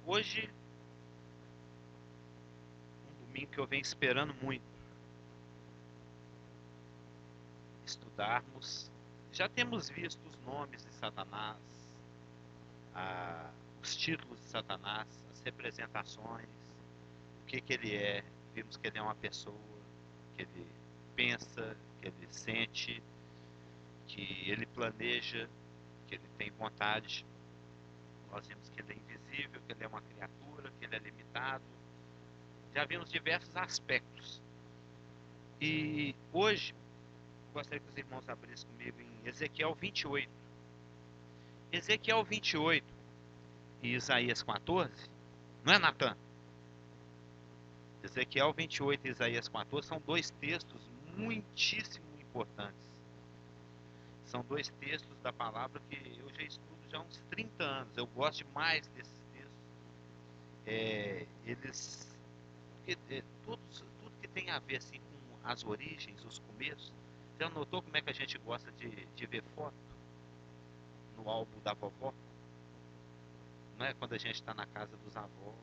Hoje, um domingo que eu venho esperando muito estudarmos. Já temos visto os nomes de Satanás, os títulos de Satanás, as representações, o que ele é. Vimos que ele é uma pessoa, que ele pensa, que ele sente, que ele planeja, que ele tem vontade. Nós vimos que ele é invisível, que ele é uma criatura, que ele é limitado. Já vimos diversos aspectos. E hoje, gostaria que os irmãos abrissem comigo em Ezequiel 28. Ezequiel 28 e Isaías 14, não é, Natan? Ezequiel 28 e Isaías 14 são dois textos muitíssimo importantes. São dois textos da palavra que eu já estudo já há uns 30 anos. Eu gosto demais desses textos. Tudo que tem a ver assim, com as origens, os começos. Já notou como é que a gente gosta de ver foto no álbum da vovó? Não é? Quando a gente está na casa dos avós,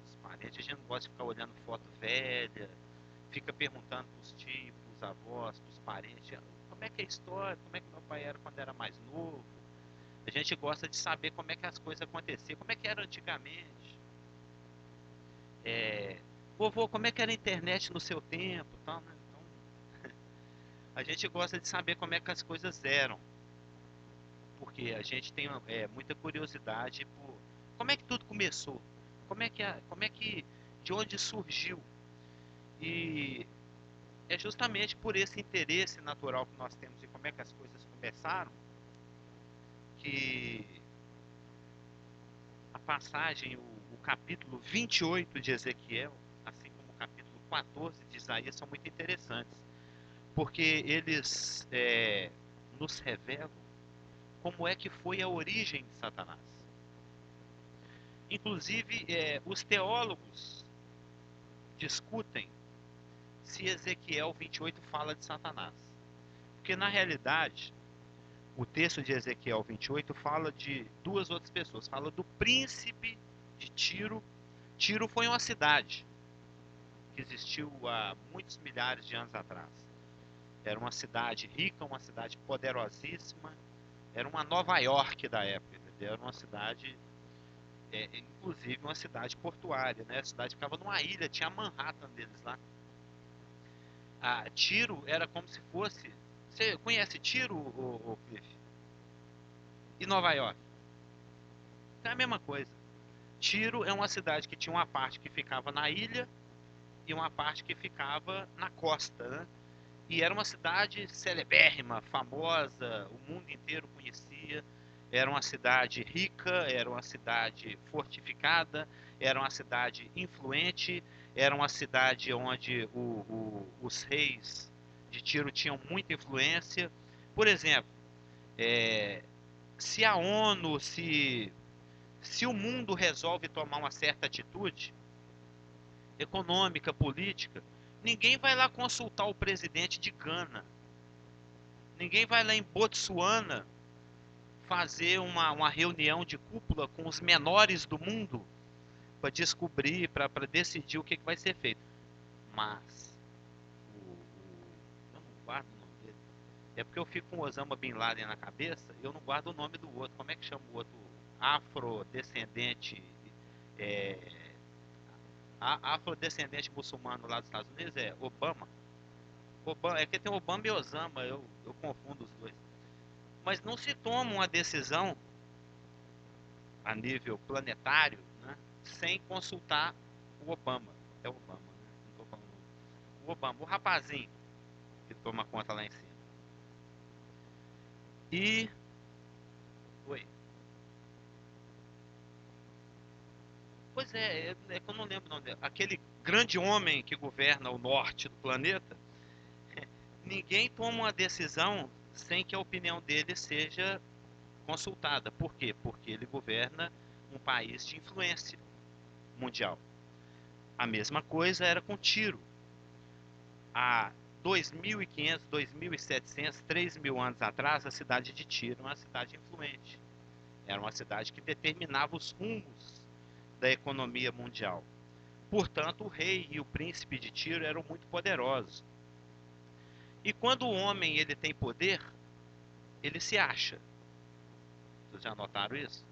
dos parentes, a gente não gosta de ficar olhando foto velha, fica perguntando para os tios, para os avós, para os parentes, como é que é a história, como é que meu pai era quando era mais novo. A gente gosta de saber como é que as coisas aconteciam, como é que era antigamente. Vovô, como é que era a internet no seu tempo, tal, né? Então, a gente gosta de saber como é que as coisas eram, porque a gente tem muita curiosidade por como é que tudo começou, de onde surgiu. E é justamente por esse interesse natural que nós temos em como é que as coisas começaram, que a passagem, o capítulo 28 de Ezequiel, assim como o capítulo 14 de Isaías, são muito interessantes, porque eles nos revelam como é que foi a origem de Satanás. Inclusive, os teólogos discutem se Ezequiel 28 fala de Satanás. Porque, na realidade, o texto de Ezequiel 28 fala de duas outras pessoas. Fala do príncipe de Tiro. Tiro foi uma cidade que existiu há muitos milhares de anos atrás. Era uma cidade rica, uma cidade poderosíssima. Era uma Nova York da época, entendeu? Era uma cidade, inclusive uma cidade portuária, né? A cidade ficava numa ilha, tinha Manhattan deles lá. Tiro era como se fosse... Você conhece Tiro, Cliff? E Nova York? É a mesma coisa. Tiro é uma cidade que tinha uma parte que ficava na ilha e uma parte que ficava na costa, né? E era uma cidade celebérrima, famosa, o mundo inteiro conhecia. Era uma cidade rica, era uma cidade fortificada, era uma cidade influente, era uma cidade onde os reis de Tiro tinham muita influência. Por exemplo, se a ONU, se o mundo resolve tomar uma certa atitude econômica, política, ninguém vai lá consultar o presidente de Gana. Ninguém vai lá em Botsuana fazer uma reunião de cúpula com os menores do mundo para descobrir, para decidir o que vai ser feito. Mas, eu não guardo o nome dele. É porque eu fico com Osama Bin Laden na cabeça e eu não guardo o nome do outro. Como é que chama o outro? Afrodescendente. É, afrodescendente muçulmano lá dos Estados Unidos é Obama. É que tem Obama e Osama, eu confundo os dois. Mas não se toma uma decisão a nível planetário, né, sem consultar o Obama. É o Obama, né? Não estou falando o Obama, o rapazinho que toma conta lá em cima. E. Oi. Pois é que eu não lembro o nome dele. Aquele grande homem que governa o norte do planeta, ninguém toma uma decisão sem que a opinião dele seja consultada. Por quê? Porque ele governa um país de influência mundial. A mesma coisa era com Tiro. Há 2.500, 2.700, 3.000 anos atrás, a cidade de Tiro era uma cidade influente. Era uma cidade que determinava os rumos da economia mundial. Portanto, o rei e o príncipe de Tiro eram muito poderosos. E quando o homem ele tem poder, ele se acha. Vocês já notaram isso?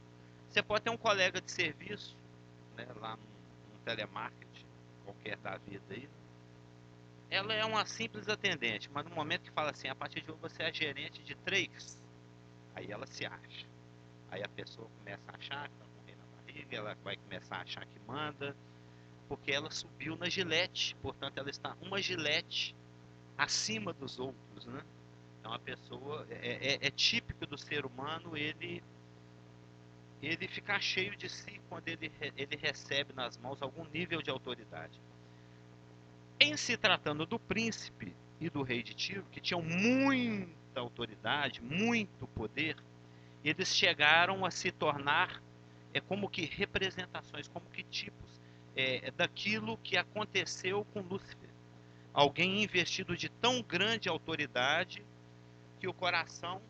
Você pode ter um colega de serviço, né, lá num telemarketing qualquer da vida aí. Ela é uma simples atendente, mas no momento que fala assim, a partir de hoje você é gerente de 3, aí ela se acha. Aí a pessoa começa a achar que está morrendo na barriga, ela vai começar a achar que manda, porque ela subiu na gilete, portanto ela está uma gilete acima dos outros, né? Então a pessoa é típico do ser humano ele ficar cheio de si quando ele recebe nas mãos algum nível de autoridade. Em se tratando do príncipe e do rei de Tiro, que tinham muita autoridade, muito poder, eles chegaram a se tornar como que representações, como que tipos daquilo que aconteceu com Lúcifer. Alguém investido de tão grande autoridade que o coração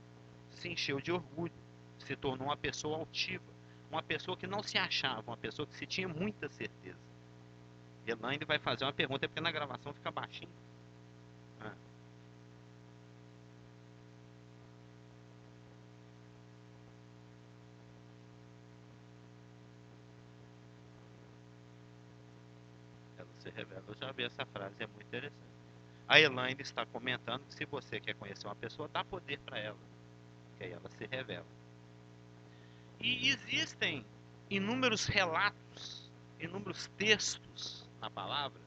se encheu de orgulho, se tornou uma pessoa altiva, uma pessoa que não se achava, uma pessoa que se tinha muita certeza. Elaine vai fazer uma pergunta, porque na gravação fica baixinho. Ah. Ela se revela. Eu já vi essa frase, é muito interessante. A Elaine está comentando que se você quer conhecer uma pessoa, dá poder para ela, que aí ela se revela. E existem inúmeros relatos, inúmeros textos na palavra,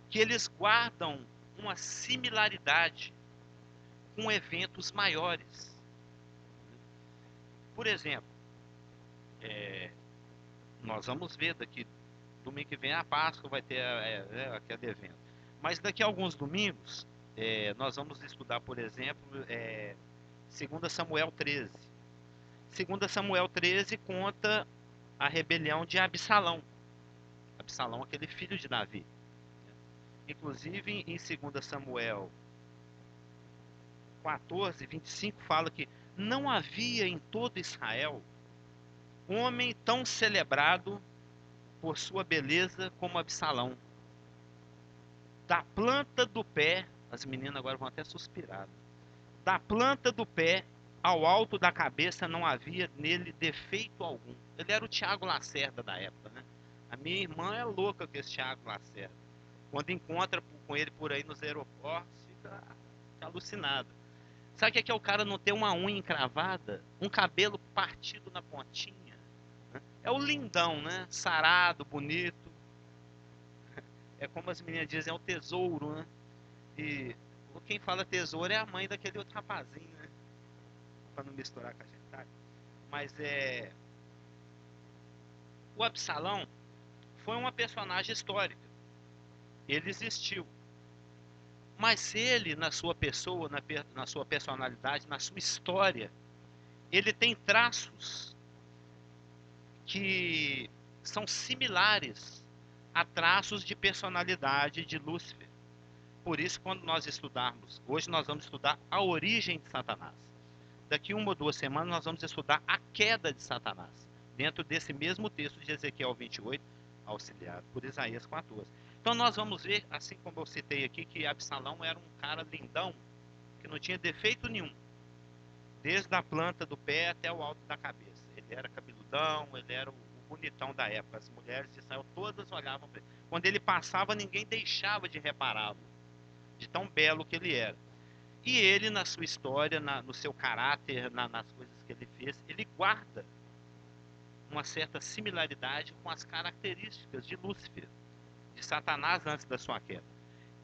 que eles guardam uma similaridade com eventos maiores. Por exemplo, nós vamos ver daqui, domingo que vem a Páscoa vai ter aquele evento. Mas daqui a alguns domingos, nós vamos estudar, por exemplo, 2 Samuel 13. 2 Samuel 13 conta a rebelião de Absalão. Absalão, aquele filho de Davi. Inclusive, em 2 Samuel 14, 25, fala que não havia em todo Israel homem tão celebrado por sua beleza como Absalão. Da planta do pé, as meninas agora vão até suspirar, da planta do pé ao alto da cabeça não havia nele defeito algum. Ele era o Tiago Lacerda da época, né? A minha irmã é louca com esse Tiago Lacerda. Quando encontra com ele por aí nos aeroportos, fica alucinada. Sabe o que é o cara não ter uma unha encravada? Um cabelo partido na pontinha? Né? É o lindão, né? Sarado, bonito. É como as meninas dizem, é o tesouro, né? E quem fala tesouro é a mãe daquele outro rapazinho, né? Pra não misturar com a gente. Mas o Absalão foi uma personagem histórica. Ele existiu. Mas ele, na sua pessoa, na sua personalidade, na sua história, ele tem traços que são similares a traços de personalidade de Lúcifer. Por isso, quando nós estudarmos, hoje nós vamos estudar a origem de Satanás. Daqui 1 ou 2 semanas nós vamos estudar a queda de Satanás, dentro desse mesmo texto de Ezequiel 28, auxiliado por Isaías 14. Então nós vamos ver, assim como eu citei aqui, que Absalão era um cara lindão, que não tinha defeito nenhum, desde a planta do pé até o alto da cabeça. Ele era cabeludão, ele era o bonitão da época. As mulheres de Israel todas olhavam para ele. Quando ele passava, ninguém deixava de repará-lo, de tão belo que ele era. E ele, na sua história, no seu caráter, nas coisas que ele fez, ele guarda uma certa similaridade com as características de Lúcifer, de Satanás antes da sua queda.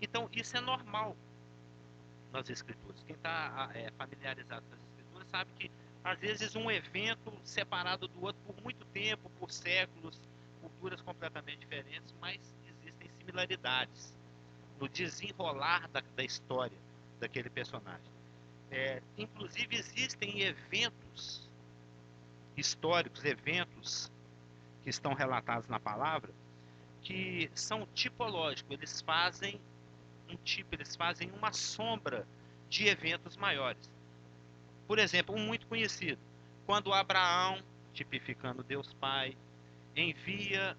Então, isso é normal nas escrituras. Quem está familiarizado com as escrituras sabe que, às vezes, um evento separado do outro por muito tempo, por séculos, culturas completamente diferentes, mas existem similaridades no desenrolar da história daquele personagem. Inclusive, existem eventos históricos, eventos que estão relatados na palavra, que são tipológicos, eles fazem um tipo, eles fazem uma sombra de eventos maiores. Por exemplo, um muito conhecido, quando Abraão, tipificando Deus Pai, envia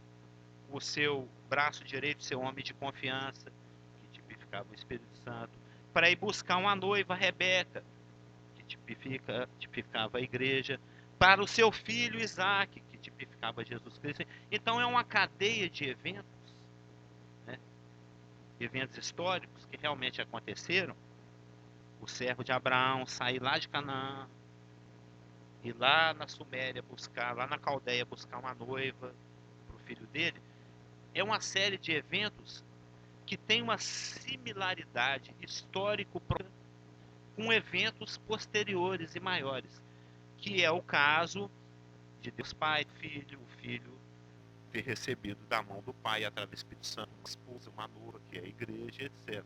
o seu braço direito, seu homem de confiança, que tipificava o Espírito Santo, para ir buscar uma noiva, Rebeca, que tipificava a igreja, para o seu filho Isaac, que tipificava Jesus Cristo. Então é uma cadeia de eventos, né? Eventos históricos que realmente aconteceram. O servo de Abraão sair lá de Canaã, ir lá na Suméria buscar, lá na Caldeia buscar uma noiva para o filho dele. É uma série de eventos que tem uma similaridade histórico com eventos posteriores e maiores, que é o caso de Deus Pai, Filho, o Filho ter recebido da mão do Pai através do Espírito Santo, uma esposa, uma noiva, que é a igreja, etc.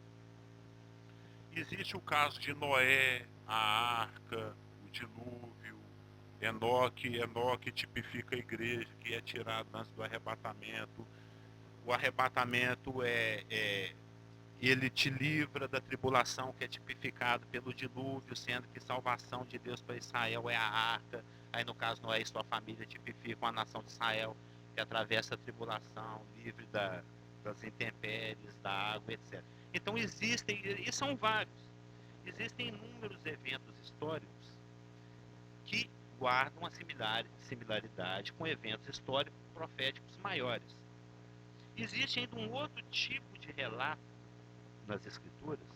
Existe o caso de Noé, a arca, o dilúvio, Enoque tipifica a igreja que é tirado antes do arrebatamento. O arrebatamento ele te livra da tribulação, que é tipificado pelo dilúvio, sendo que salvação de Deus para Israel é a arca. Aí no caso Noé e sua família tipificam a nação de Israel, que atravessa a tribulação, livre das intempéries, da água, etc. Então existem, e são vários, existem inúmeros eventos históricos que guardam uma similaridade com eventos históricos proféticos maiores. Existe ainda um outro tipo de relato nas escrituras,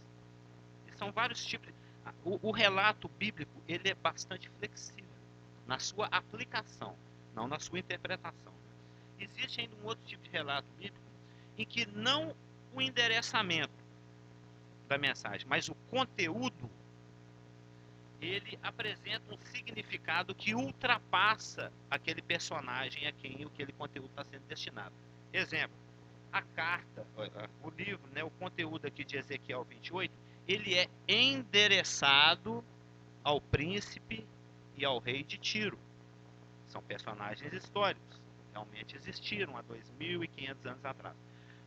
e são vários tipos. O relato bíblico ele é bastante flexível na sua aplicação, não na sua interpretação. Existe ainda um outro tipo de relato bíblico em que não o endereçamento da mensagem, mas o conteúdo, ele apresenta um significado que ultrapassa aquele personagem a quem aquele conteúdo está sendo destinado. Exemplo, a carta, o livro, né, o conteúdo aqui de Ezequiel 28, ele é endereçado ao príncipe e ao rei de Tiro. São personagens históricos, realmente existiram há 2.500 anos atrás.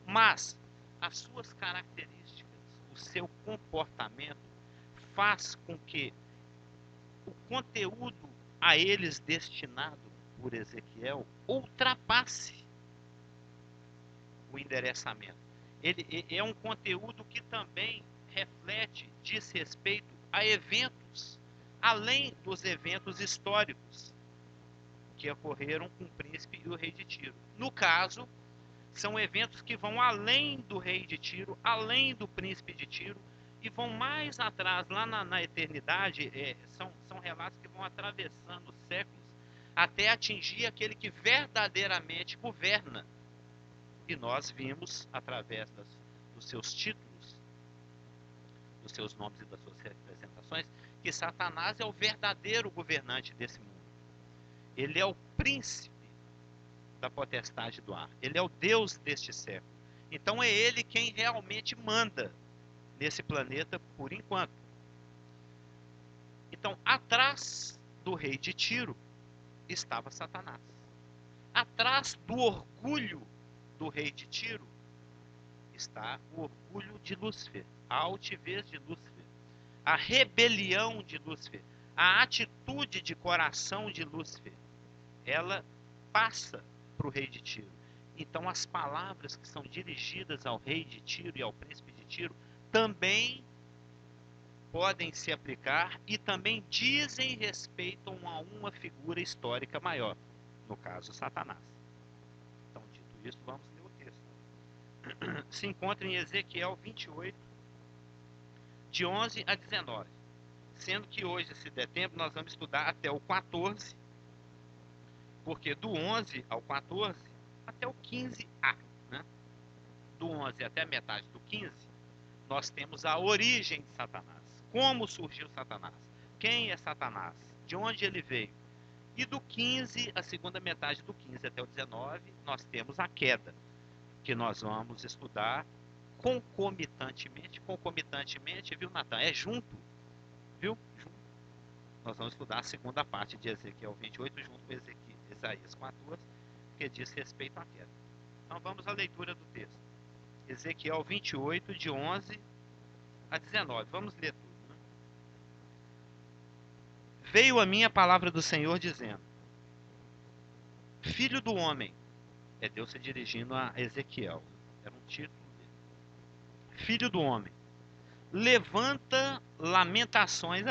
Mas as suas características, o seu comportamento, faz com que o conteúdo a eles destinado por Ezequiel ultrapasse o endereçamento. Ele é um conteúdo que também reflete, diz respeito a eventos, além dos eventos históricos que ocorreram com o príncipe e o rei de Tiro. No caso, são eventos que vão além do rei de Tiro, além do príncipe de Tiro, e vão mais atrás, lá na eternidade. São relatos que vão atravessando os séculos até atingir aquele que verdadeiramente governa. E nós vimos, através dos seus títulos, dos seus nomes e das suas representações, que Satanás é o verdadeiro governante desse mundo. Ele é o príncipe da potestade do ar. Ele é o Deus deste século. Então é ele quem realmente manda nesse planeta por enquanto. Então, atrás do rei de Tiro estava Satanás. Atrás do orgulho do rei de Tiro está o orgulho de Lúcifer, a altivez de Lúcifer, a rebelião de Lúcifer, a atitude de coração de Lúcifer. Ela passa para o rei de Tiro. Então as palavras que são dirigidas ao rei de Tiro e ao príncipe de Tiro também podem se aplicar e também dizem respeito a uma figura histórica maior, no caso Satanás. Então, dito isso, vamos ler o texto. Se encontra em Ezequiel 28, de 11 a 19. Sendo que hoje, se der tempo, nós vamos estudar até o 14, porque do 11 ao 14, até o 15a, né? Do 11 até a metade do 15, nós temos a origem de Satanás. Como surgiu Satanás? Quem é Satanás? De onde ele veio? E do 15, a segunda metade do 15 até o 19, nós temos a queda, que nós vamos estudar concomitantemente, viu, Natan? É junto, viu? Junto. Nós vamos estudar a segunda parte de Ezequiel 28, junto com Isaías 14, que diz respeito à queda. Então vamos à leitura do texto. Ezequiel 28, de 11 a 19. Vamos ler tudo. Né? Veio a mim a palavra do Senhor dizendo: Filho do homem, É Deus se dirigindo a Ezequiel. Era um título dele. Filho do homem, levanta lamentações.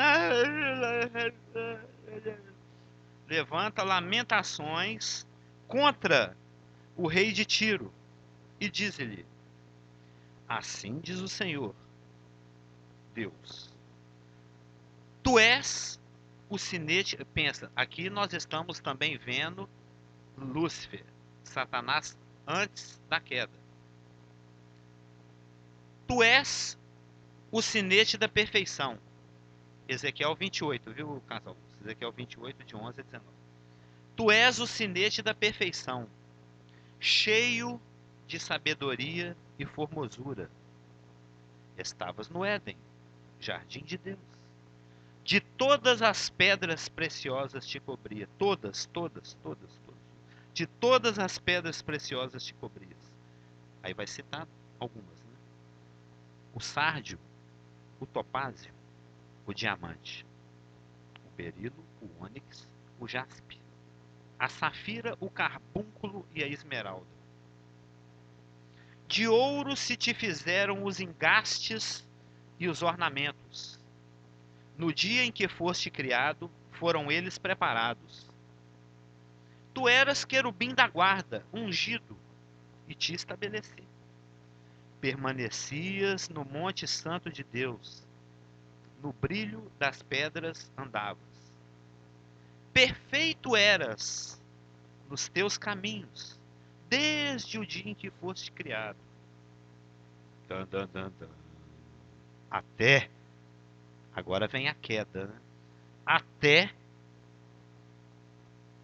Levanta lamentações contra o rei de Tiro e diz-lhe: assim diz o Senhor Deus, tu és o sinete. Pensa, aqui nós estamos também vendo Lúcifer, Satanás antes da queda. Tu és o sinete da perfeição. Ezequiel 28, viu, Casal? Ezequiel 28, de 11 a 19. Tu és o sinete da perfeição, cheio de sabedoria e formosura. Estavas no Éden, jardim de Deus. De todas as pedras preciosas te cobria. Todas, todas, todas, todas. De todas as pedras preciosas te cobrias. Aí vai citar algumas, né? O sárdio, o topázio, o diamante, o berilo, o ônix, o jaspe, a safira, o carbúnculo e a esmeralda. De ouro se te fizeram os engastes e os ornamentos. No dia em que foste criado, foram eles preparados. Tu eras querubim da guarda, ungido, e te estabeleci. Permanecias no monte santo de Deus, no brilho das pedras andavas. Perfeito eras nos teus caminhos, desde o dia em que foste criado. Dan, dan, dan, dan. Até, agora vem a queda, né? Até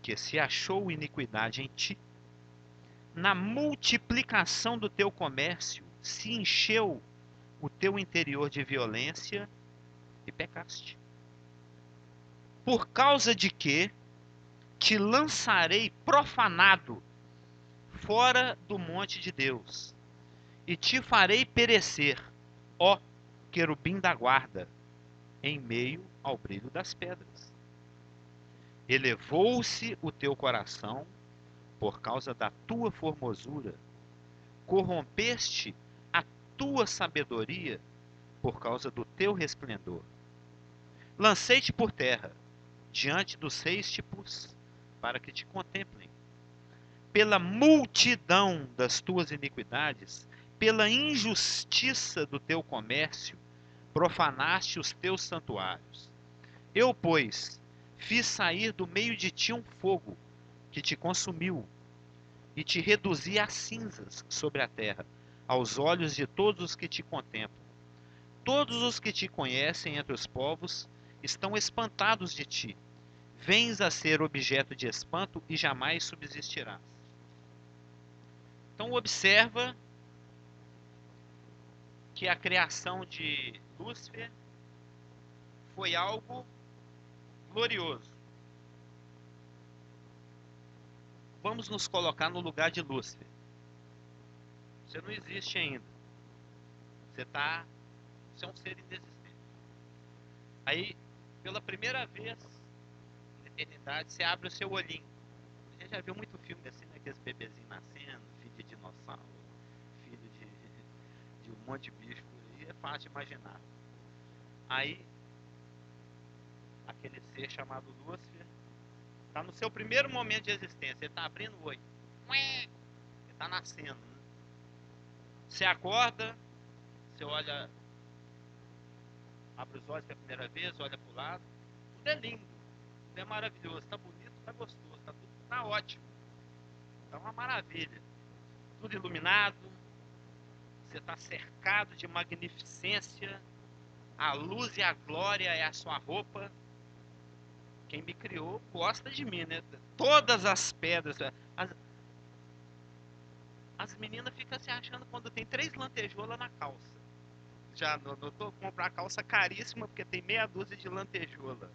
que se achou iniquidade em ti, na multiplicação do teu comércio, se encheu o teu interior de violência e pecaste. Por causa de que te lançarei profanado fora do monte de Deus, e te farei perecer, ó querubim da guarda, em meio ao brilho das pedras. Elevou-se o teu coração por causa da tua formosura, corrompeste a tua sabedoria por causa do teu resplendor. Lancei-te por terra, diante dos reis te pus, para que te contemplem. Pela multidão das tuas iniquidades, pela injustiça do teu comércio, profanaste os teus santuários. Eu, pois, fiz sair do meio de ti um fogo que te consumiu e te reduzi a cinzas sobre a terra, aos olhos de todos os que te contemplam. Todos os que te conhecem entre os povos estão espantados de ti. Vens a ser objeto de espanto e jamais subsistirás. Então observa que a criação de Lúcifer foi algo glorioso. Vamos nos colocar no lugar de Lúcifer. Você não existe ainda. Você é um ser inexistente. Aí, pela primeira vez na eternidade, você abre o seu olhinho. A gente já viu muito filme assim, né? Aqueles bebezinhos nascendo, filho de dinossauro, filho de um monte de bicho por aí. É fácil de imaginar. Aí, aquele ser chamado Lúcifer está no seu primeiro momento de existência. Ele está abrindo o olho. Ele está nascendo. Né? Você acorda, você olha, abre os olhos pela primeira vez, olha para o lado. Tudo é lindo, tudo é maravilhoso. Está bonito, está gostoso, está ótimo. Está uma maravilha. Tudo iluminado. Você está cercado de magnificência. A luz e a glória é a sua roupa. Quem me criou gosta de mim, né? Todas as pedras. As meninas ficam se achando quando tem 3 lantejoulas na calça. Já notou? Comprar calça caríssima porque tem meia dúzia de lantejoula.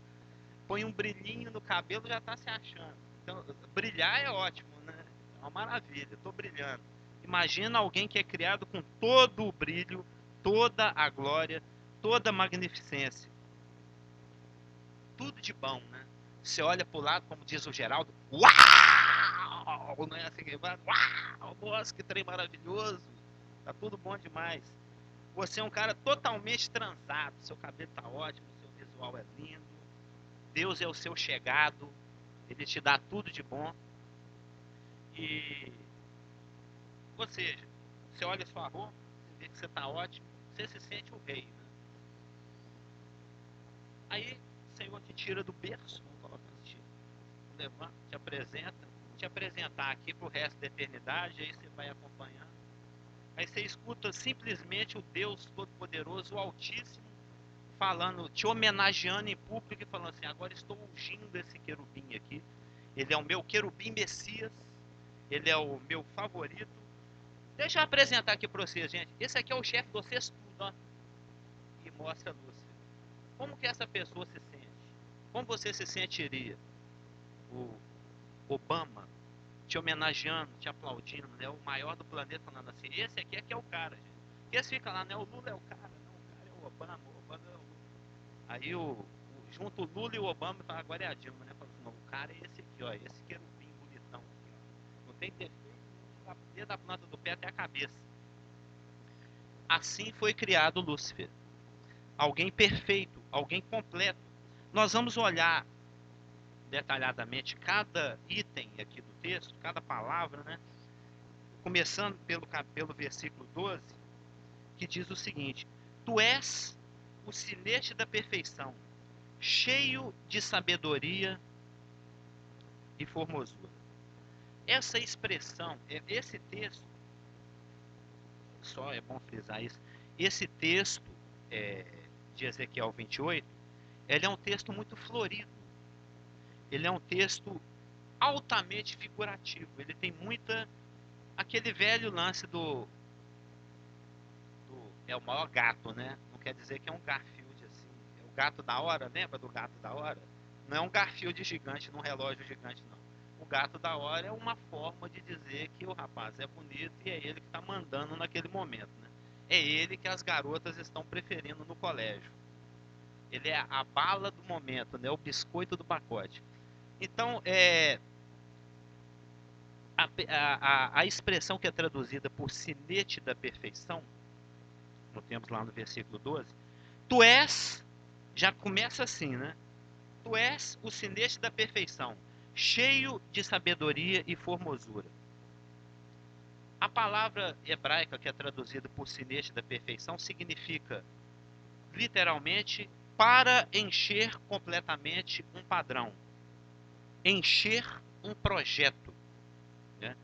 Põe um brilhinho no cabelo, já tá se achando. Então, brilhar é ótimo, né? É uma maravilha, tô brilhando. Imagina alguém que é criado com todo o brilho, toda a glória, toda a magnificência. Tudo de bom, né? Você olha pro lado, como diz o Geraldo, uau! uau, não é assim que vai, uau, nossa, que trem maravilhoso, tá tudo bom demais. Você é um cara totalmente transado, seu cabelo tá ótimo, seu visual é lindo, Deus é o seu chegado, ele te dá tudo de bom. E, ou seja, você olha sua roupa, você vê que você tá ótimo, você se sente o rei, né? Aí o Senhor te tira do berço, vamos colocar assim, levanta, te apresentar aqui pro resto da eternidade, aí você vai acompanhando. Aí você escuta simplesmente o Deus Todo-Poderoso, o Altíssimo, falando, te homenageando em público e falando assim, agora estou ungindo esse querubim aqui. Ele é o meu querubim Messias, ele é o meu favorito. Deixa eu apresentar aqui para vocês, gente. Esse aqui é o chefe de vocês tudo, ó. E mostra a Lúcifer. Como que essa pessoa se sente? Como você se sentiria? O Obama te homenageando, te aplaudindo, né? O maior do planeta falando assim, esse aqui é que é o cara, gente. E esse fica lá, né? O Lula é o cara, não, o cara é o Obama é o Lula. Aí junto o Lula e o Obama, agora é a Dilma, né? Falando assim, não, o cara é esse aqui, ó, esse querubim bonitão aqui, ó. Não tem defeito, desde a planta do pé até a cabeça. Assim foi criado Lúcifer. Alguém perfeito, alguém completo. Nós vamos olhar detalhadamente cada item aqui do texto, cada palavra, né? Começando pelo versículo 12, que diz o seguinte: Tu és o sinete da perfeição, cheio de sabedoria e formosura. Essa expressão, esse texto, só é bom frisar isso, esse texto de Ezequiel 28, ele é um texto muito florido, ele é um texto altamente figurativo, ele tem muita, aquele velho lance é o maior gato, né? Não quer dizer que é um Garfield assim, é o gato da hora, lembra do gato da hora? Não é um Garfield gigante num relógio gigante, não. O gato da hora é uma forma de dizer que o rapaz é bonito e é ele que está mandando naquele momento, né? É ele que as garotas estão preferindo no colégio. Ele é a bala do momento, né? O biscoito do pacote. Então, a expressão que é traduzida por sinete da perfeição, nós temos lá no versículo 12, tu és, já começa assim, né? Tu és o sinete da perfeição, cheio de sabedoria e formosura. A palavra hebraica que é traduzida por sinete da perfeição significa, literalmente, para encher completamente um padrão, encher um projeto, né?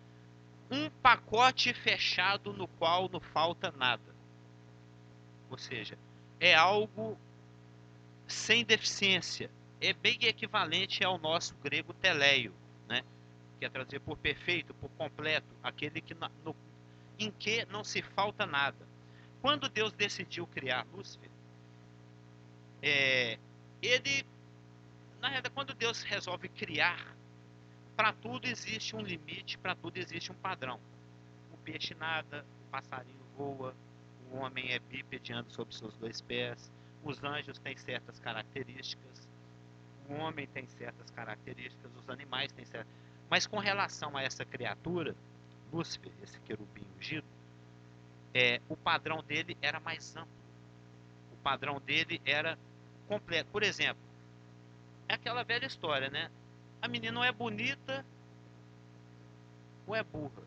Um pacote fechado no qual não falta nada. Ou seja, é algo sem deficiência. É bem equivalente ao nosso grego teleio, né? Que é traduzido por perfeito, por completo, aquele que em que não se falta nada. Quando Deus decidiu criar Lúcifer, ele, na realidade, quando Deus resolve criar, para tudo existe um limite, para tudo existe um padrão. O peixe nada, o passarinho voa, o homem é bípede, anda sobre seus dois pés, os anjos têm certas características, o homem tem certas características, os animais têm certas. Mas com relação a essa criatura, Lúcifer, esse querubim ungido, o padrão dele era mais amplo. O padrão dele era completo. Por exemplo, é aquela velha história, né? A menina ou é bonita ou é burra.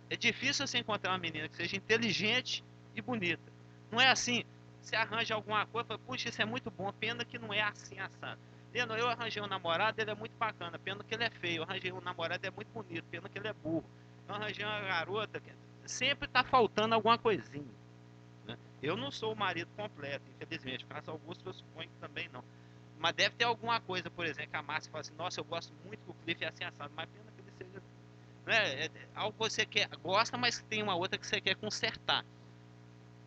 É difícil você encontrar uma menina que seja inteligente e bonita. Não é assim, você arranja alguma coisa e fala, puxa, isso é muito bom, pena que não é assim assado. Eu arranjei um namorado, ele é muito bacana, pena que ele é feio. Eu arranjei um namorado, ele é muito bonito, pena que ele é burro. Eu arranjei uma garota, que sempre está faltando alguma coisinha. Né? Eu não sou o marido completo, infelizmente. O caso Augusto eu suponho que também não. Mas deve ter alguma coisa, por exemplo, que a Márcia fala assim, nossa, eu gosto muito que o Cliff é assim assado, mas pena que ele seja... Né? Algo que você gosta, mas tem uma outra que você quer consertar.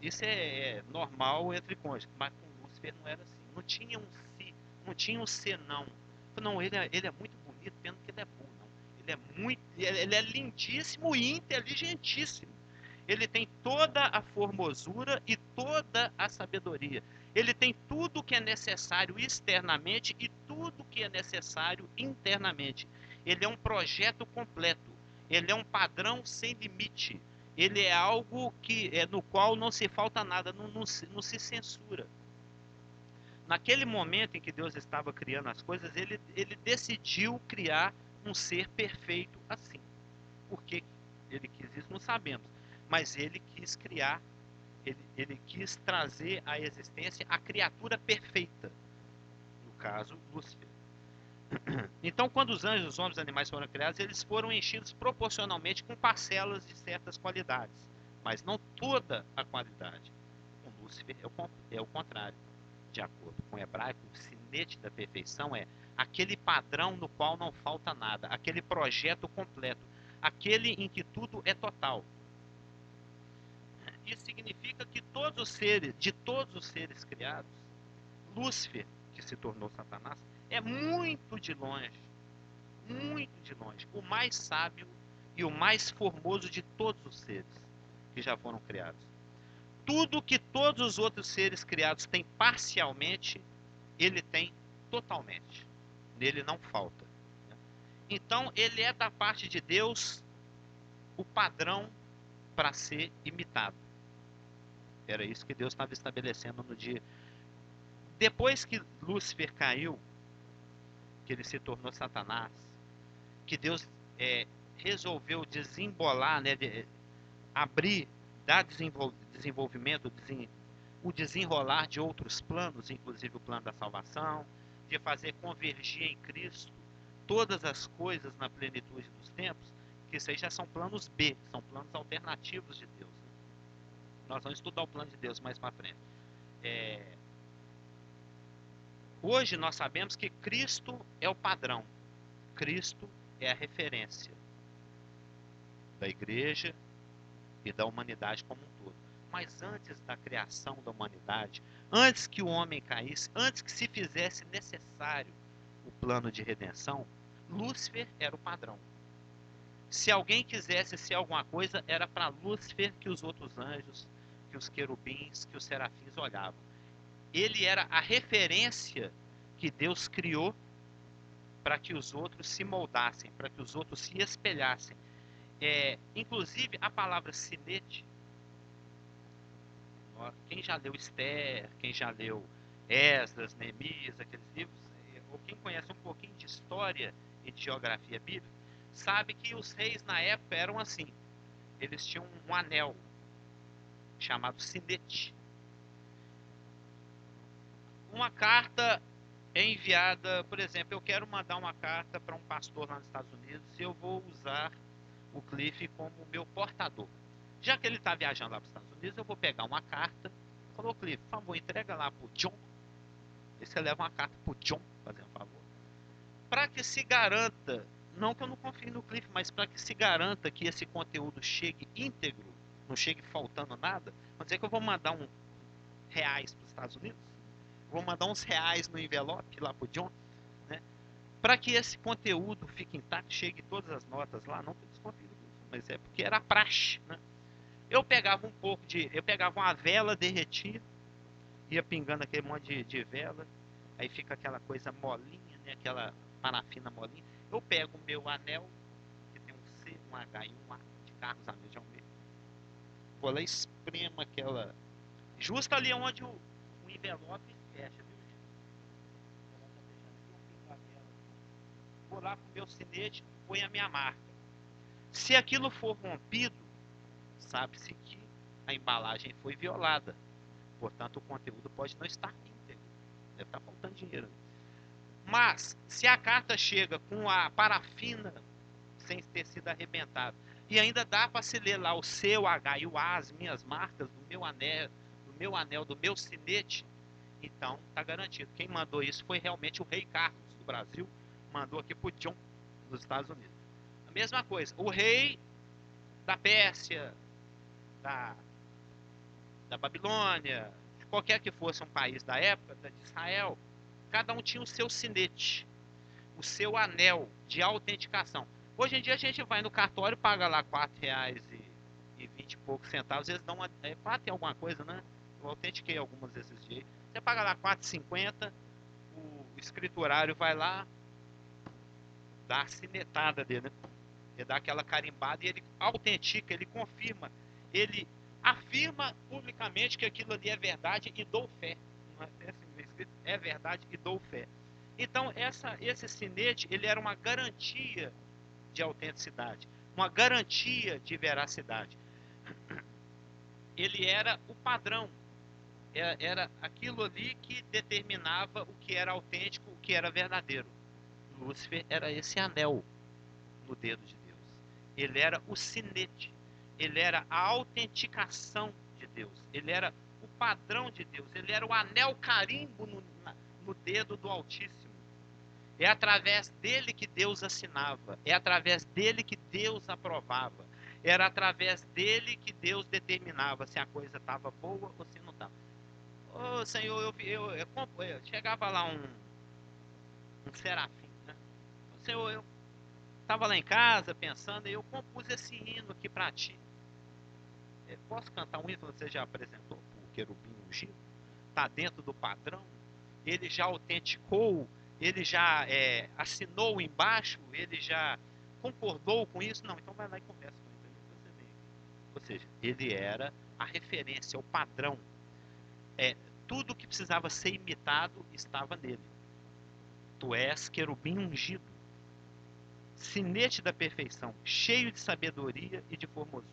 Isso é normal entre cônjuges, mas com o Lúcifer não era assim. Não tinha um si, não tinha um senão. Não, ele é muito bonito, pena que ele é burro, não. Ele é lindíssimo e inteligentíssimo. Ele tem toda a formosura e toda a sabedoria. Ele tem tudo o que é necessário externamente e tudo o que é necessário internamente. Ele é um projeto completo. Ele é um padrão sem limite. Ele é algo no qual não se falta nada, não se censura. Naquele momento em que Deus estava criando as coisas, ele decidiu criar um ser perfeito assim. Por que ele quis isso? Não sabemos. Mas ele quis criar, ele quis trazer à existência a criatura perfeita. No caso, Lúcifer. Então, quando os anjos, os homens e os animais foram criados, eles foram enchidos proporcionalmente com parcelas de certas qualidades, mas não toda a qualidade. Com Lúcifer é o contrário. De acordo com o hebraico, o sinete da perfeição é aquele padrão no qual não falta nada, aquele projeto completo, aquele em que tudo é total. Isso significa que de todos os seres criados, Lúcifer, que se tornou Satanás, é muito de longe, o mais sábio e o mais formoso de todos os seres que já foram criados. Tudo que todos os outros seres criados têm parcialmente, ele tem totalmente. Nele não falta. Então, ele é da parte de Deus o padrão para ser imitado. Era isso que Deus estava estabelecendo no dia. Depois que Lúcifer caiu, que ele se tornou Satanás, que Deus resolveu desembolar, né, abrir, dar desenvolvimento, o desenrolar de outros planos, inclusive o plano da salvação, de fazer convergir em Cristo todas as coisas na plenitude dos tempos, que isso aí já são planos B, são planos alternativos de Deus. Né? Nós vamos estudar o plano de Deus mais para frente. Hoje nós sabemos que Cristo é o padrão, Cristo é a referência da igreja e da humanidade como um todo. Mas antes da criação da humanidade, antes que o homem caísse, antes que se fizesse necessário o plano de redenção, Lúcifer era o padrão. Se alguém quisesse ser alguma coisa, era para Lúcifer que os outros anjos, que os querubins, que os serafins olhavam. Ele era a referência que Deus criou para que os outros se moldassem, para que os outros se espelhassem. Inclusive, a palavra sinete, quem já leu Esther, quem já leu Esdras, Neemias, aqueles livros, ou quem conhece um pouquinho de história e de geografia bíblica, sabe que os reis na época eram assim. Eles tinham um anel chamado sinete. Uma carta é enviada, por exemplo, eu quero mandar uma carta para um pastor lá nos Estados Unidos e eu vou usar o Cliff como meu portador. Já que ele está viajando lá para os Estados Unidos, eu vou pegar uma carta. Falou, Cliff, por favor, entrega lá para o John. Aí você leva uma carta para o John, fazendo um favor. Para que se garanta, não que eu não confie no Cliff, mas para que se garanta que esse conteúdo chegue íntegro, não chegue faltando nada, vamos dizer que eu vou mandar reais para os Estados Unidos, vou mandar uns reais no envelope lá para o John, né? Para que esse conteúdo fique intacto, chegue todas as notas lá, não que eu desconfie do Cliff, mas é porque era praxe, né? Eu pegava eu pegava uma vela derretida, ia pingando aquele monte de vela, aí fica aquela coisa molinha, né? Aquela parafina molinha. Eu pego o meu anel, que tem um C, um H e um A, de Carlos Amil de Almeida, vou lá, espremo aquela, justo ali onde o envelope fecha, viu, gente? Vou lá com o meu sinete, põe a minha marca. Se aquilo for rompido, sabe-se que a embalagem foi violada. Portanto, o conteúdo pode não estar íntegro. Deve estar faltando dinheiro. Mas, se a carta chega com a parafina sem ter sido arrebentada, e ainda dá para se ler lá o C, o H e o A, as minhas marcas do meu anel, do meu sinete, então está garantido. Quem mandou isso foi realmente o rei Carlos do Brasil, mandou aqui para o John dos Estados Unidos. A mesma coisa, o rei da Pérsia, da Babilônia, de qualquer que fosse um país da época, de Israel, cada um tinha o seu sinete, o seu anel de autenticação. Hoje em dia a gente vai no cartório, paga lá R$4,20 e poucos centavos, eles dão 4 e alguma coisa, né? Eu autentiquei algumas desses dias. Você paga lá R$4,50, o escriturário vai lá, dá a cinetada dele, né? Ele dá aquela carimbada e ele autentica, ele confirma, ele afirma publicamente que aquilo ali é verdade e dou fé. Não é assim escrito? É verdade e dou fé. Então, esse sinete, ele era uma garantia de autenticidade, uma garantia de veracidade. Ele era o padrão, era aquilo ali que determinava o que era autêntico, o que era verdadeiro. Lúcifer era esse anel no dedo de Deus. Ele era o sinete, ele era a autenticação de Deus, ele era o padrão de Deus, ele era o anel carimbo no dedo do Altíssimo. É através dele que Deus assinava, é através dele que Deus aprovava, era através dele que Deus determinava se a coisa estava boa ou se não estava. Ô Senhor, eu chegava lá um serafim, né? Senhor, eu estava lá em casa pensando e eu compus esse hino aqui para ti. Posso cantar um hino que você já apresentou para o querubim ungido? Está dentro do padrão? Ele já autenticou? Ele já assinou embaixo? Ele já concordou com isso? Não, então vai lá e conversa com ele. Você vem aqui. Ou seja, ele era a referência, o padrão. Tudo que precisava ser imitado estava nele. Tu és querubim ungido, sinete da perfeição, cheio de sabedoria e de formosura.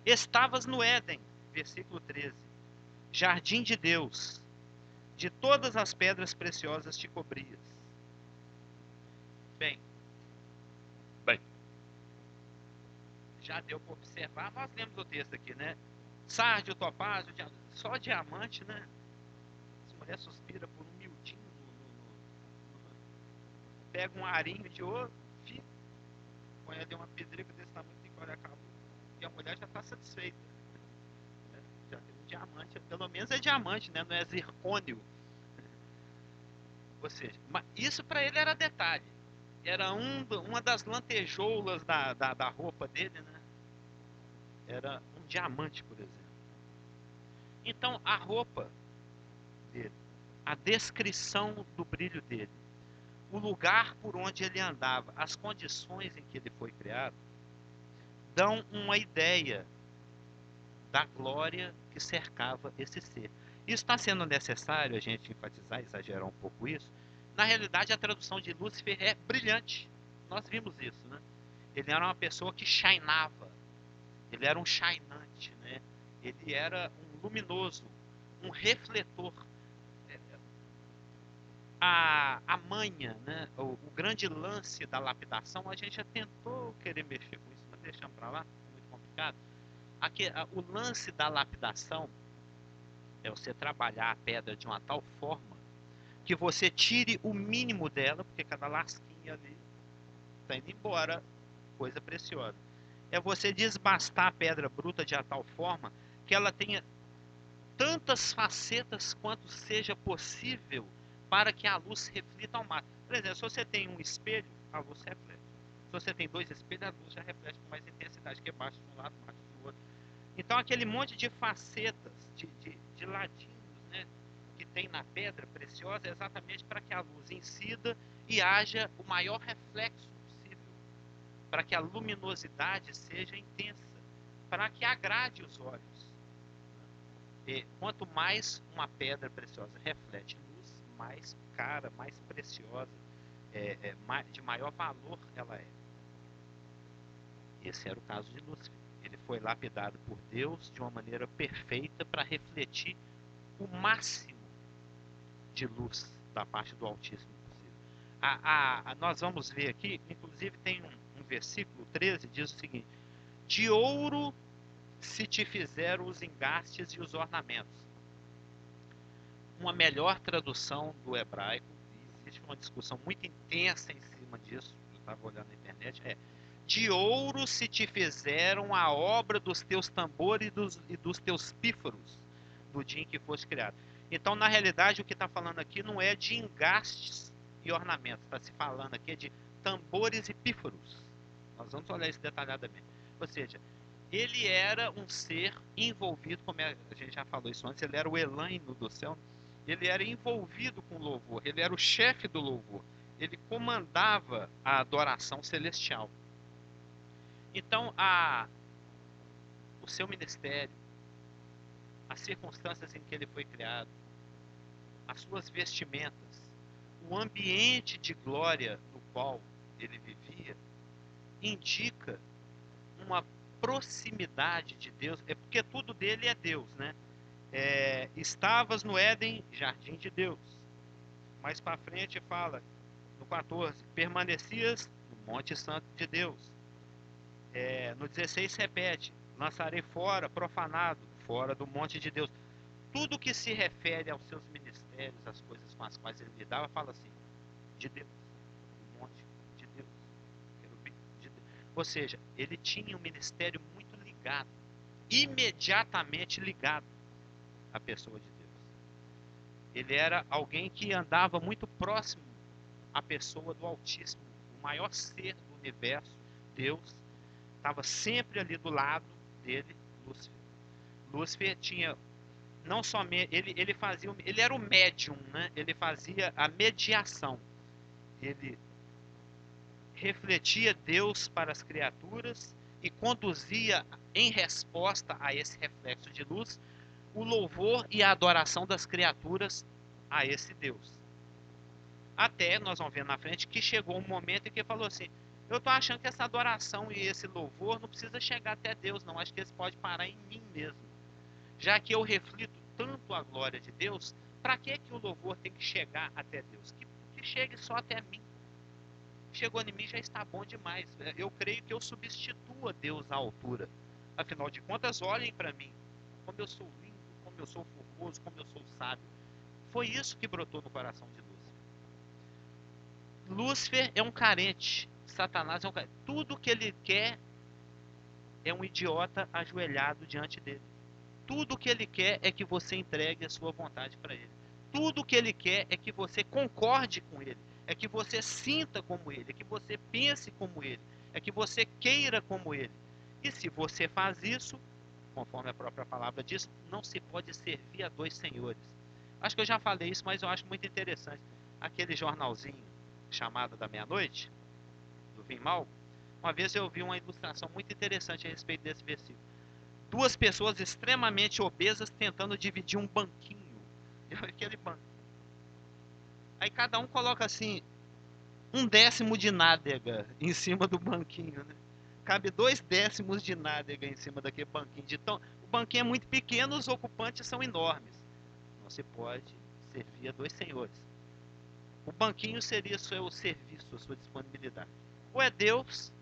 Estavas no Éden, versículo 13, jardim de Deus, de todas as pedras preciosas te cobrias. Bem, já deu para observar, nós lemos o texto aqui, né? Sárdio, topázio, só diamante, né? Essa mulher suspira por um miudinho, pega um arinho de ouro, põe ali uma pedreira desse tamanho, tem que olhar a luz, e a mulher já está satisfeita. Né? Já tem um diamante, pelo menos é diamante, né? Não é zircônio. Ou seja, isso para ele era detalhe. Era uma das lantejoulas da roupa dele, né? Era um diamante, por exemplo. Então, a roupa dele, a descrição do brilho dele, o lugar por onde ele andava, as condições em que ele foi criado, dão uma ideia da glória que cercava esse ser. Isso está sendo necessário a gente enfatizar, exagerar um pouco isso. Na realidade, a tradução de Lúcifer é brilhante. Nós vimos isso, né? Ele era uma pessoa que shinava. Ele era um shinante, né? Ele era um luminoso, um refletor. A manha, né? O grande lance da lapidação, a gente já tentou querer mexer com isso, mas deixamos para lá, é muito complicado. O lance da lapidação é você trabalhar a pedra de uma tal forma que você tire o mínimo dela, porque cada lasquinha ali está indo embora, coisa preciosa. É você desbastar a pedra bruta de uma tal forma que ela tenha tantas facetas quanto seja possível para que a luz reflita ao máximo. Por exemplo, se você tem um espelho, a luz reflete. Se você tem dois espelhos, a luz já reflete com mais intensidade, que é baixo de um lado, baixo do outro. Então, aquele monte de facetas, de ladinhos, né, que tem na pedra preciosa, é exatamente para que a luz incida e haja o maior reflexo possível, para que a luminosidade seja intensa, para que agrade os olhos. Quanto mais uma pedra preciosa reflete luz, mais cara, mais preciosa, de maior valor ela é. Esse era o caso de Lúcifer. Ele foi lapidado por Deus de uma maneira perfeita para refletir o máximo de luz da parte do Altíssimo possível. Nós vamos ver aqui, inclusive tem um versículo 13, diz o seguinte: de ouro se te fizeram os engastes e os ornamentos. Uma melhor tradução do hebraico, e existe uma discussão muito intensa em cima disso, eu estava olhando na internet, de ouro se te fizeram a obra dos teus tambores e dos teus pífaros, no dia em que foste criado. Então, na realidade, o que está falando aqui não é de engastes e ornamentos, está se falando aqui de tambores e pífaros. Nós vamos olhar isso detalhadamente. Ou seja, ele era um ser envolvido, como a gente já falou isso antes, ele era o Elaine do céu, ele era envolvido com louvor, ele era o chefe do louvor, ele comandava a adoração celestial. Então, o seu ministério, as circunstâncias em que ele foi criado, as suas vestimentas, o ambiente de glória no qual ele vivia, indica uma proximidade de Deus. É porque tudo dele é Deus, né? Estavas no Éden, jardim de Deus. Mais para frente fala, no 14, permanecias no Monte Santo de Deus. No 16 repete, lançarei fora, profanado, fora do monte de Deus. Tudo que se refere aos seus ministérios, às coisas com as quais ele lidava, fala assim, de Deus, o monte de Deus, querubim de Deus. Ou seja, ele tinha um ministério muito ligado, imediatamente ligado à pessoa de Deus. Ele era alguém que andava muito próximo à pessoa do Altíssimo, o maior ser do universo, Deus, estava sempre ali do lado dele, Lúcifer. Lúcifer tinha não somente ele fazia, ele era o médium, né? Ele fazia a mediação. Ele refletia Deus para as criaturas e conduzia em resposta a esse reflexo de luz o louvor e a adoração das criaturas a esse Deus. Até nós vamos ver na frente que chegou um momento em que ele falou assim: eu estou achando que essa adoração e esse louvor não precisa chegar até Deus, não. Acho que eles podem parar em mim mesmo. Já que eu reflito tanto a glória de Deus, para que o louvor tem que chegar até Deus? Que chegue só até mim. Chegou em mim já está bom demais. Eu creio que eu substituo a Deus à altura. Afinal de contas, olhem para mim. Como eu sou lindo, como eu sou formoso, como eu sou sábio. Foi isso que brotou no coração de Lúcifer. Lúcifer é um carente. Satanás é um carente. Tudo que ele quer é um idiota ajoelhado diante dele. Tudo que ele quer é que você entregue a sua vontade para ele. Tudo que ele quer é que você concorde com ele. É que você sinta como ele. É que você pense como ele. É que você queira como ele. E se você faz isso, conforme a própria palavra diz, não se pode servir a dois senhores. Acho que eu já falei isso, mas eu acho muito interessante. Aquele jornalzinho chamado da meia-noite, do Vim Mal, uma vez eu vi uma ilustração muito interessante a respeito desse versículo. Duas pessoas extremamente obesas tentando dividir um banquinho. Aquele banco. Aí cada um coloca assim, 1/10 de nádega em cima do banquinho, né? Cabe 2/10 de nádega em cima daquele banquinho. Então, o banquinho é muito pequeno, os ocupantes são enormes. Não se pode servir a dois senhores. O banquinho seria o seu serviço, a sua disponibilidade. Ou é Deus,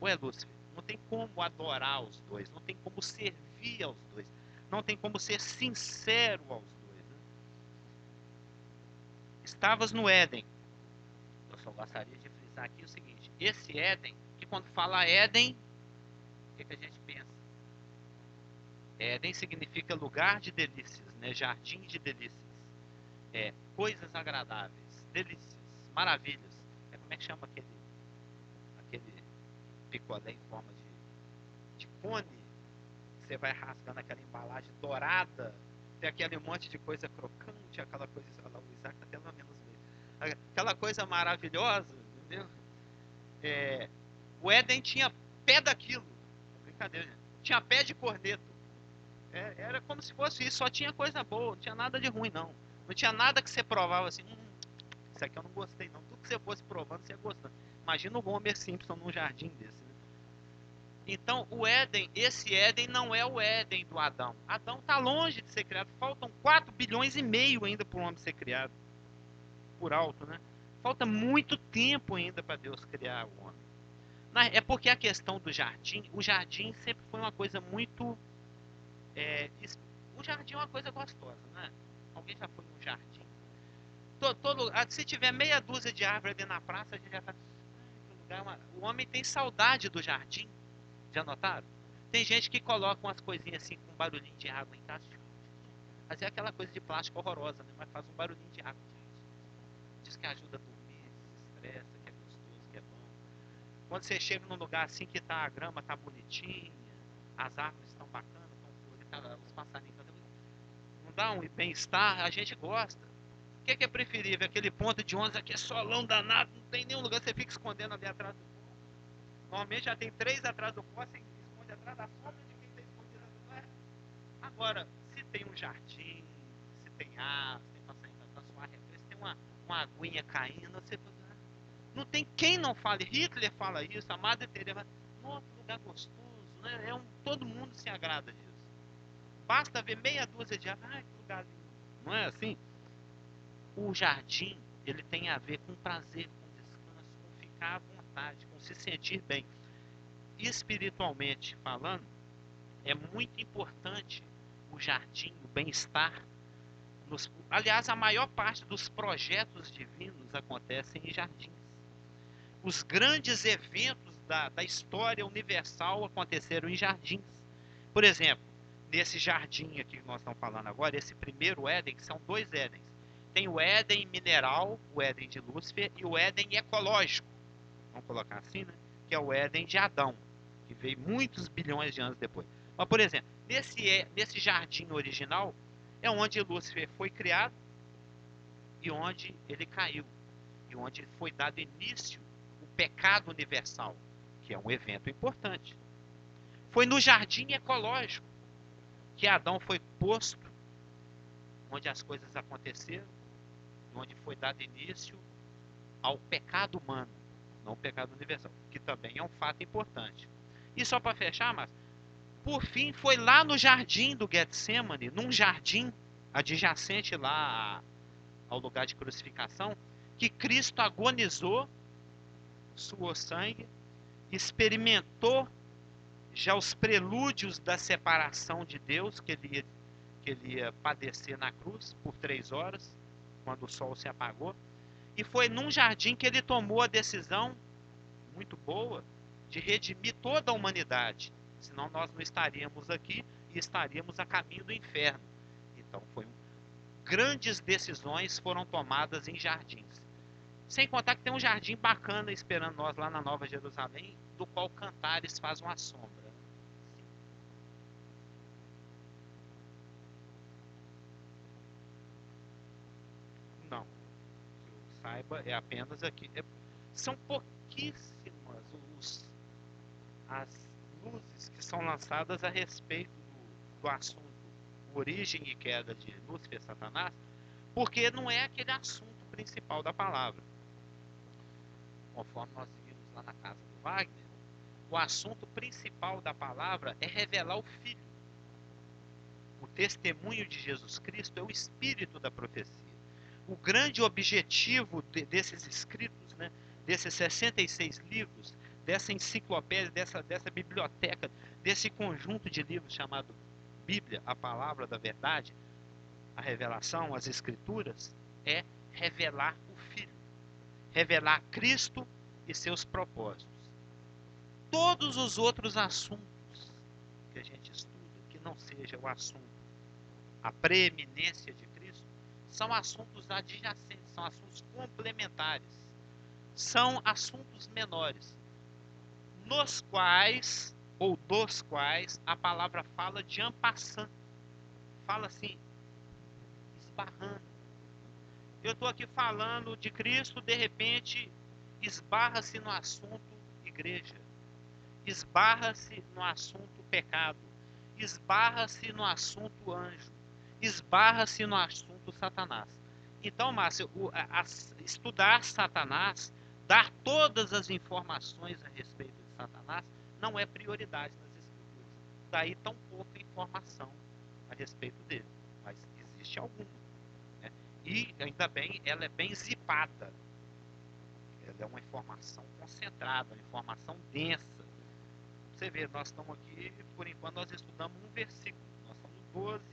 ou é Lúcifer. Não tem como adorar os dois, não tem como servir aos dois, não tem como ser sincero aos dois. Né? Estavas no Éden. Eu só gostaria de frisar aqui o seguinte: esse Éden, que quando fala Éden, o que a gente pensa? Éden significa lugar de delícias, né? Jardim de delícias. Coisas agradáveis, delícias, maravilhas. Como é que chama aquele picolé em forma de cone? Você vai rasgando aquela embalagem dourada, tem aquele monte de coisa crocante, aquela coisa, olha lá, o Isaac tá até menos meio. Aquela coisa maravilhosa, entendeu? O Éden tinha pé daquilo, brincadeira, gente. Tinha pé de corneto. Era como se fosse isso, só tinha coisa boa, não tinha nada de ruim, não. Não tinha nada que você provava assim, isso aqui eu não gostei, não. Tudo que você fosse provando, você ia gostando. Imagina o Homer Simpson num jardim desse, né? Então, o Éden, esse Éden não é o Éden do Adão. Adão está longe de ser criado. Faltam 4 bilhões e meio ainda para o homem ser criado. Por alto, né? Falta muito tempo ainda para Deus criar o homem. É porque a questão do jardim, o jardim sempre foi uma coisa muito... o jardim é uma coisa gostosa, né? Alguém já foi num jardim? Se tiver meia dúzia de árvores ali na praça, a gente já fala... O homem tem saudade do jardim. Já notaram? Tem gente que coloca umas coisinhas assim com um barulhinho de água em casa. Mas é aquela coisa de plástico horrorosa, né? Mas faz um barulhinho de água. Diz que ajuda a dormir, desestressa, que é gostoso, que é bom. Quando você chega num lugar assim que tá, a grama tá bonitinha, as árvores estão bacanas, estão floridas, os passarinhos estão... Não dá um bem-estar? A gente gosta. O que é preferível? Aquele ponto de ônibus que é solão danado, não tem nenhum lugar, você fica escondendo ali atrás do ponto. Normalmente já tem 3 atrás do poste e esconde atrás da sombra de quem está escondido atrás. Agora, se tem um jardim, se tem ar, se tem para sair para suar refresco, se tem uma aguinha caindo, você não tem quem não fale. Hitler fala isso, a Madre Teresa fala, nossa, que lugar gostoso, né? Todo mundo se agrada disso. Basta ver meia dúzia de árvores, ai, que lugar lindo. Não é assim? O jardim, ele tem a ver com prazer, com descanso, com ficar à vontade, com se sentir bem. Espiritualmente falando, é muito importante o jardim, o bem-estar. Aliás, a maior parte dos projetos divinos acontecem em jardins. Os grandes eventos da história universal aconteceram em jardins. Por exemplo, nesse jardim aqui que nós estamos falando agora, esse primeiro Éden, que são 2 Édens. Tem o Éden mineral, o Éden de Lúcifer, e o Éden ecológico, vamos colocar assim, né? Que é o Éden de Adão, que veio muitos bilhões de anos depois. Mas, por exemplo, nesse jardim original, é onde Lúcifer foi criado e onde ele caiu, e onde foi dado início o pecado universal, que é um evento importante. Foi no jardim ecológico que Adão foi posto, onde as coisas aconteceram, onde foi dado início ao pecado humano, não o pecado universal, que também é um fato importante. E só para fechar, mas por fim foi lá no jardim do Getsemane, num jardim adjacente lá ao lugar de crucificação, que Cristo agonizou, suou sangue, experimentou já os prelúdios da separação de Deus, que ele ia padecer na cruz por 3 horas, quando o sol se apagou. E foi num jardim que ele tomou a decisão, muito boa, de redimir toda a humanidade. Senão nós não estaríamos aqui e estaríamos a caminho do inferno. Então grandes decisões foram tomadas em jardins. Sem contar que tem um jardim bacana esperando nós lá na Nova Jerusalém, do qual Cantares faz uma sombra. Não, que eu saiba, é apenas aqui. São pouquíssimas as luzes que são lançadas a respeito do assunto origem e queda de Lúcifer e Satanás, porque não é aquele assunto principal da palavra. Conforme nós vimos lá na casa do Wagner, o assunto principal da palavra é revelar o Filho. O testemunho de Jesus Cristo é o espírito da profecia. O grande objetivo desses escritos, né, desses 66 livros, dessa enciclopédia, dessa biblioteca, desse conjunto de livros chamado Bíblia, a palavra da verdade, a revelação, as escrituras, é revelar o Filho, revelar Cristo e seus propósitos. Todos os outros assuntos que a gente estuda, que não seja o assunto, a preeminência de Cristo, são assuntos adjacentes, são assuntos complementares, são assuntos menores, nos quais, ou dos quais, a palavra fala de en passant, fala assim, esbarrando. Eu estou aqui falando de Cristo, de repente esbarra-se no assunto igreja, esbarra-se no assunto pecado, esbarra-se no assunto anjo, esbarra-se no assunto Satanás. Então, Márcio, estudar Satanás, dar todas as informações a respeito de Satanás, não é prioridade nas escrituras. Daí tão pouca informação a respeito dele. Mas existe alguma. Né? E, ainda bem, ela é bem zipada. Ela é uma informação concentrada, uma informação densa. Você vê, nós estamos aqui, por enquanto nós estudamos um versículo. Nós estamos no 12,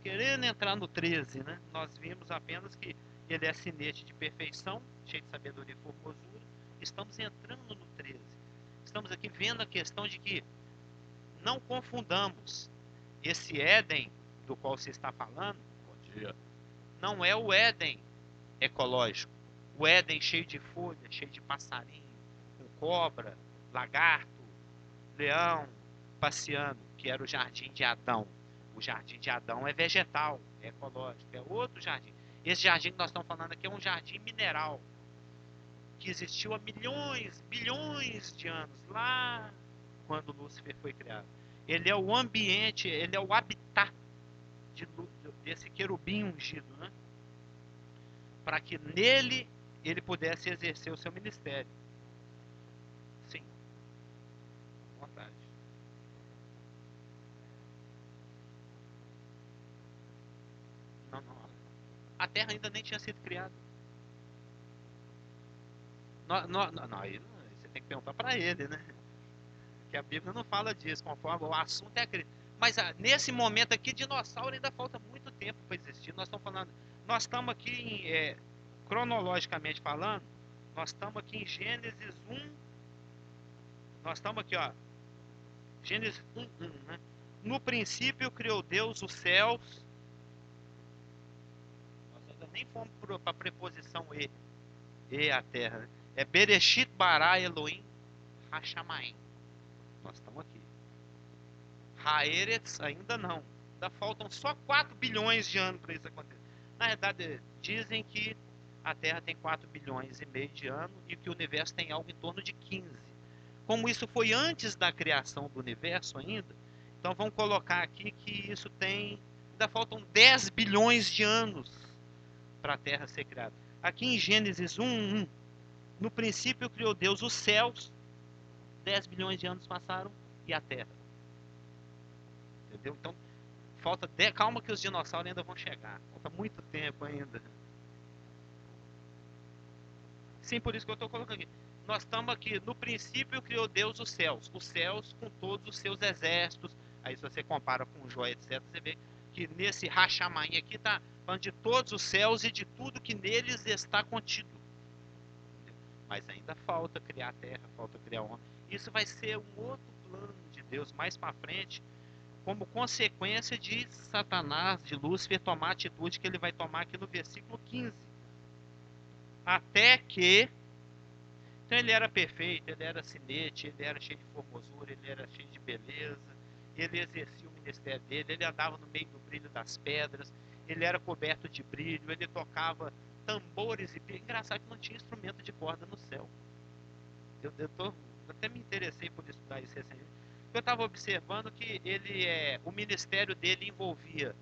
querendo entrar no 13, né? Nós vimos apenas que ele é sinete de perfeição, cheio de sabedoria e formosura. Estamos entrando no 13. Estamos aqui vendo a questão de que não confundamos esse Éden do qual você está falando, bom dia, não é o Éden ecológico. O Éden cheio de folha, cheio de passarinho, com cobra, lagarto, leão, passeando, que era o jardim de Adão. O jardim de Adão é vegetal, é ecológico, é outro jardim. Esse jardim que nós estamos falando aqui é um jardim mineral, que existiu há milhões, bilhões de anos, lá quando Lúcifer foi criado. Ele é o ambiente, ele é o habitat desse querubim ungido, né? Para que nele ele pudesse exercer o seu ministério. Sim, à vontade. Não, não. A Terra ainda nem tinha sido criada. Não, aí você tem que perguntar para ele, né? Que a Bíblia não fala disso, conforme o assunto é aquele. Mas nesse momento aqui, dinossauro ainda falta muito tempo para existir. Nós estamos aqui, cronologicamente falando, nós estamos aqui em Gênesis 1, nós estamos aqui, ó, Gênesis 1, 1, né? No princípio criou Deus os céus. Nós ainda nem fomos para a preposição e a terra, né? É Bereshit bara Elohim Hashamayim. Nós estamos aqui. Haeretz ainda não. Ainda faltam só 4 bilhões de anos para isso acontecer. Na verdade, dizem que a Terra tem 4 bilhões e meio de anos e que o universo tem algo em torno de 15. Como isso foi antes da criação do universo ainda, então vamos colocar aqui que isso tem... Ainda faltam 10 bilhões de anos para a Terra ser criada. Aqui em Gênesis 1, no princípio criou Deus os céus, 10 bilhões de anos passaram, e a Terra. Entendeu? Então, calma que os dinossauros ainda vão chegar. Falta muito tempo ainda. Sim, por isso que eu estou colocando aqui. Nós estamos aqui, no princípio criou Deus os céus com todos os seus exércitos. Aí se você compara com Jó, etc., você vê que nesse Rachamaim aqui está falando de todos os céus e de tudo que neles está contido. Mas ainda falta criar a terra, falta criar o homem. Isso vai ser um outro plano de Deus mais para frente, como consequência de Satanás, de Lúcifer, tomar a atitude que ele vai tomar aqui no versículo 15. Até que... Então ele era perfeito, ele era cinete, ele era cheio de formosura, ele era cheio de beleza, ele exercia o ministério dele, ele andava no meio do brilho das pedras, ele era coberto de brilho, ele tocava tambores e... Engraçado que não tinha instrumento de corda no céu. Eu até me interessei por estudar isso recentemente. Eu estava observando que o ministério dele envolvia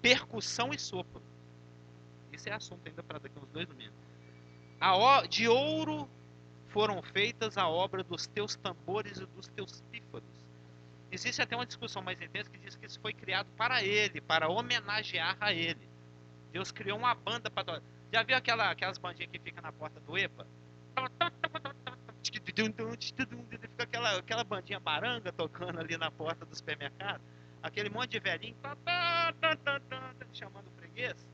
percussão e sopro. Isso é assunto ainda para daqui uns 2 domingos. De ouro foram feitas a obra dos teus tambores e dos teus pífaros. Existe até uma discussão mais intensa que diz que isso foi criado para ele, para homenagear a ele. Deus criou uma banda para... Já viu aquelas bandinhas que ficam na porta do EPA? Fica aquela bandinha baranga tocando ali na porta do supermercado. Aquele monte de velhinho chamando o freguês.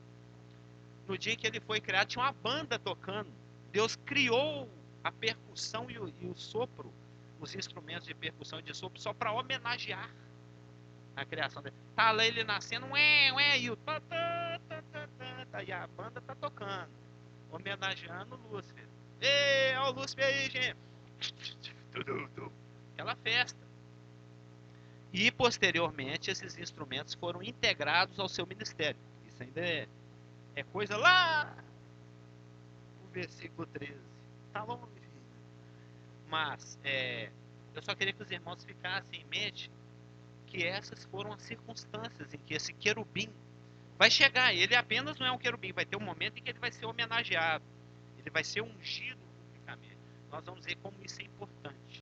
No dia em que ele foi criado, tinha uma banda tocando. Deus criou a percussão e o sopro, os instrumentos de percussão e de sopro, só para homenagear a criação dele. Tá lá ele nascendo, e a banda tá tocando, homenageando o Lúcifer. Ei, olha o Lúcifer aí, gente. Aquela festa. E posteriormente esses instrumentos foram integrados ao seu ministério. Isso ainda é coisa lá no versículo 13. Tá longe. Mas eu só queria que os irmãos ficassem em mente que essas foram as circunstâncias em que esse querubim vai chegar. Ele apenas não é um querubim, vai ter um momento em que ele vai ser homenageado. Ele vai ser ungido publicamente. Nós vamos ver como isso é importante.